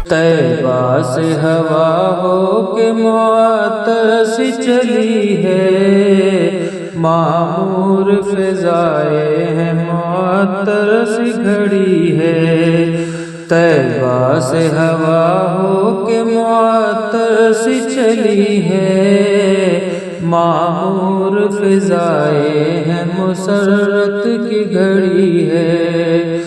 طیبہ سے ہوا ہو کے معطر سی چلی ہے، معمور فضائے ہیں معطر سی گھڑی ہے۔ طیبہ سے ہوا ہو کے معطر سی چلی ہے، معمور فضائے ہیں مسرت کی گھڑی ہے۔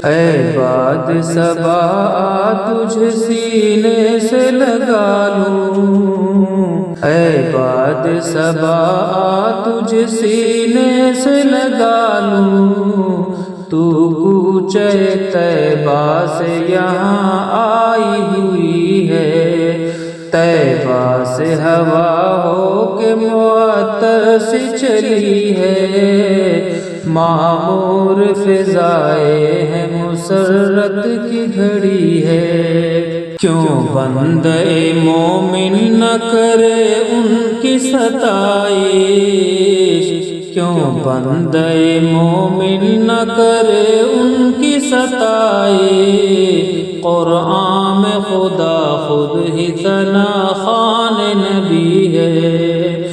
اے باد صبا آ تجھے سینے سے لگا لوں، اے باد صبا آ تجھے سینے سے لگا لوں، تو کوچے طیبہ سے یہاں آئی ہوئی ہے۔ طیبہ سے ہوا ہو کے معطر سی چلی ہے، معمور فضائے ہیں مسرت کی گھڑی ہے۔ کیوں بندے مومن نہ کرے ان کی ستائش، کیوں بندے مومن نہ کرے ان کی ستائش، قرآن میں خدا خود ہی ثنا خوان نبی ہے۔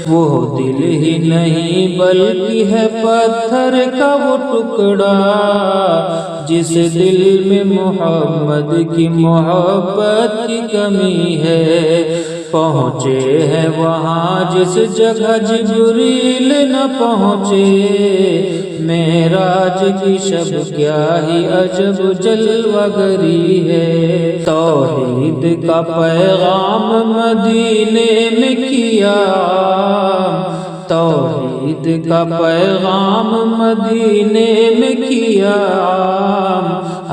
وہ دل ہی نہیں بلکہ ہے پتھر کا وہ ٹکڑا، جس دل میں محمد کی محبت کی کمی ہے۔ پہنچے ہیں وہاں جس جگہ جبریل نہ پہنچے، معراج کی شب کیا ہی عجب جلوہ گری ہے۔ توحید کا پیغام مدینے میں کیا، توحید کا پیغام مدینے میں کیا،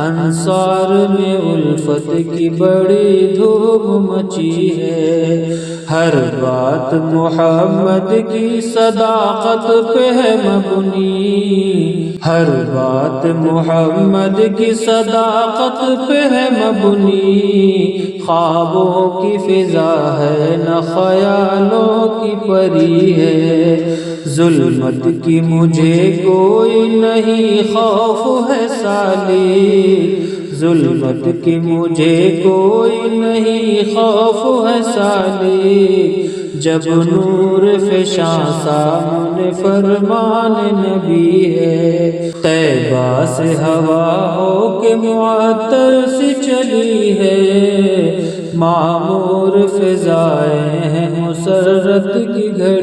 انصار میں الفت کی بڑی دھوم مچی ہے۔ ہر بات محمد کی صداقت پہ ہے مبنی، ہر بات محمد کی صداقت پہ ہے مبنی، خوابوں کی فضا ہے نہ خیالوں کی پری ہے۔ ظلمت کی مجھے کوئی نہیں خوف ہے سالی، ظلمت کی مجھے کوئی نہیں خوف ہے سالی، جب نور فشاں سامنے فرمان نبی ہے۔ طیبہ سے ہوا ہو کے معطر سی چلی ہے، معمور فضائے ہیں مسرت کی گھڑی